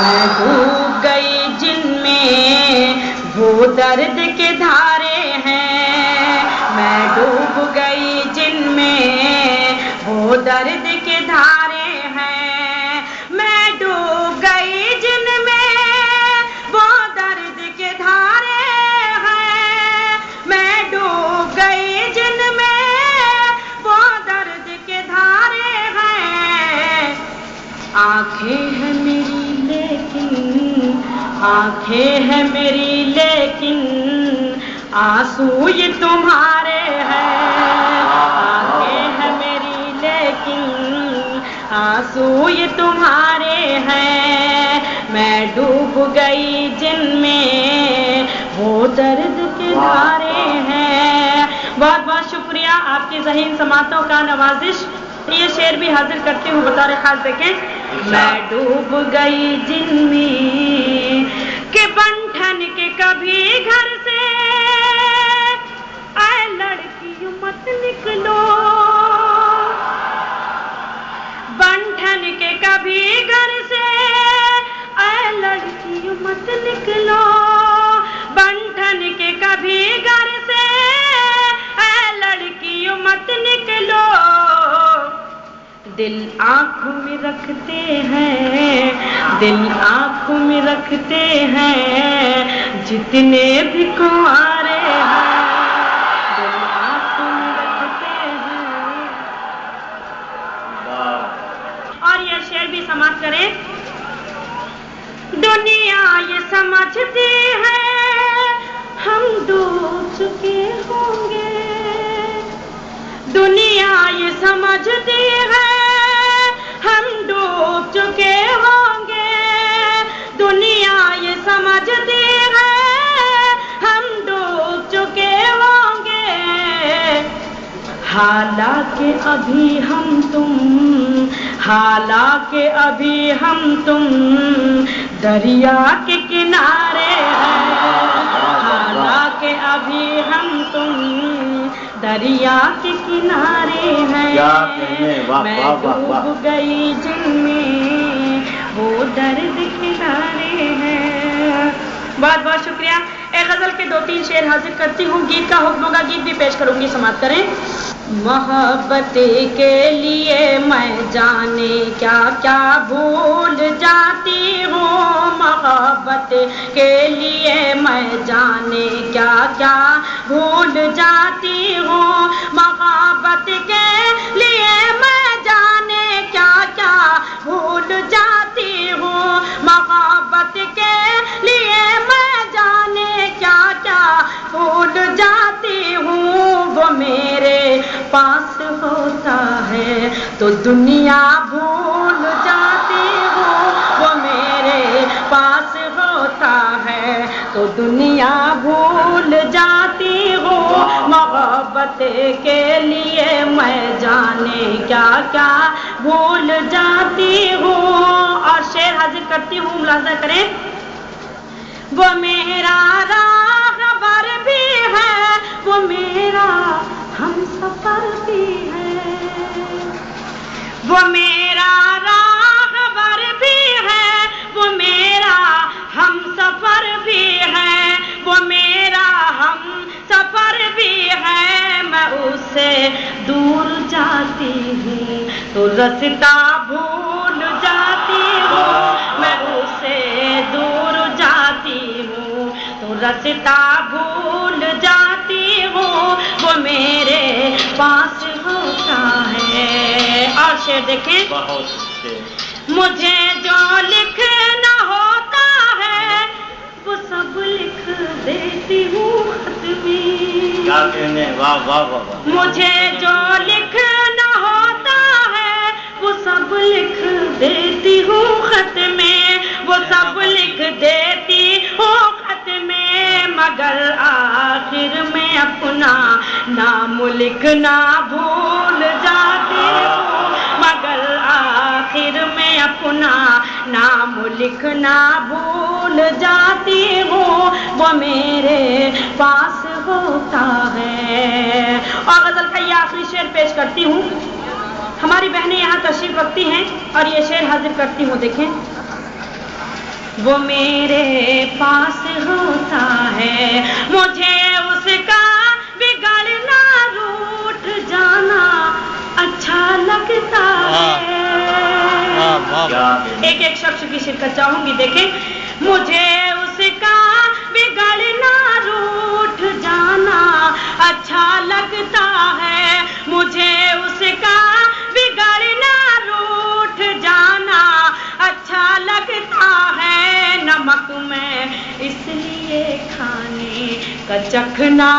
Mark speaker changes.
Speaker 1: میں ڈوب گئی جن میں وہ درد کے دھارے ہیں، میں ڈوب گئی جن میں وہ درد کے دھارے ہیں، میں ڈوب گئی جن میں وہ درد کے دھارے ہیں، میں ڈوب گئی جن میں وہ درد کے دھارے ہیں۔ آنکھیں ہیں میری لیکن، آنکھیں ہیں میری لیکن آنسو یہ تمہارے ہیں، آنکھیں ہیں میری لیکن آنسو یہ تمہارے ہیں، میں ڈوب گئی جن میں وہ درد کے دھارے ہیں۔ بہت بہت شکریہ آپ کی ذہین سماعتوں کا نوازش۔ یہ شعر بھی حاضر کرتی ہوں بطور خاص، دیکھیں۔ میں ڈوب گئی جن میں کہ بنٹھن کے کبھی گھر سے اے لڑکیوں مت نکلو، بنٹھن کے کبھی گھر سے اے لڑکیوں مت نکلو، بنٹھن کے کبھی گھر سے اے لڑکیوں مت نکلو، دل آنکھوں میں رکھتے ہیں، دل آنکھوں میں رکھتے ہیں جتنے بھی کنوارے ہیں، دل آنکھوں میں رکھتے ہیں۔ اور یہ شعر بھی سماعت کریں۔ دنیا یہ سمجھتی ہے ہم ڈوب چکے ہوں گے، دنیا یہ سمجھتی ہے ہم ڈوب چکے ہوں گے، دنیا یہ سمجھتی ہے ہم ڈوب چکے ہوں گے، حالانکہ ابھی ہم تم، حالانکہ ابھی ہم تم دریا کے کنارے ہیں، حالانکہ ابھی ہم تم دریا کے کنارے ہیں، میں ڈوب گئی جن میں وہ درد کنارے ہیں۔ بہت بہت شکریہ۔ ایک غزل کے 2-3 شعر حاضر کرتی ہوں، گیت کا حکم ہوگا، گیت بھی پیش کروں گی، سماعت کریں۔ محبت کے لیے میں جانے کیا کیا بھول جاتی ہوں، محبت کے لیے میں جانے کیا کیا بھول جاتی ہوں، محبت کے لیے میں جانے کیا کیا بھول جاتی ہوں، محبت کے لیے میں جانے کیا کیا بھول جاتی ہوں، وہ میرے پاس ہوتا ہے تو دنیا بھول جاتی ہوں، وہ میرے پاس ہوتا ہے تو دنیا بھول جاتی ہوں، محبت کے لیے میں جانے کیا کیا بھول جاتی ہوں۔ اور شعر حاضر کرتی ہوں، ملاحظہ کریں۔ وہ میرا راہبر بھی ہے، وہ میرا ہم سفر بھی ہے، وہ میرا راہبر بھی ہے، وہ میرا ہم سفر بھی ہے، وہ میرا ہم سفر بھی ہے، میں اس سے دور جاتی ہوں تو رستہ بھول جاتی ہوں، میں اس سے دور جاتی ہوں تو رستہ بھول جاتی ہوں، وہ میرے پاس ہوتا ہے۔ اور شعر دیکھیں۔ مجھے جو لکھنا ہوتا ہے وہ سب لکھ دیتی ہوں خط میں، مجھے جو لکھنا ہوتا ہے وہ سب لکھ دیتی ہوں خط میں، وہ سب لکھ دیتی ہوں خط میں، مگر آخر میں اپنا نام لکھنا بھول جاتی ہوں، مگر آخر میں اپنا نام لکھنا بھول جاتی ہوں، وہ میرے پاس ہوتا ہے۔ اور غزل کا یہ آخری شعر پیش کرتی ہوں۔ ہماری بہنیں یہاں تشریف رکھتی ہیں اور یہ شعر حاضر کرتی ہوں. دیکھیں. وہ میرے پاس ہوتا ہے مجھے اس کا بگڑنا روٹ جانا اچھا لگتا ہے. ایک ایک شخص کی شرکت چاہوں گی. دیکھیں. مجھے اس کا بگڑنا روٹ جانا اچھا لگتا ہے. مجھے اس کا بگڑنا روٹ جانا اچھا لگتا ہے. نمک میں اس لیے کھانے کا چکھنا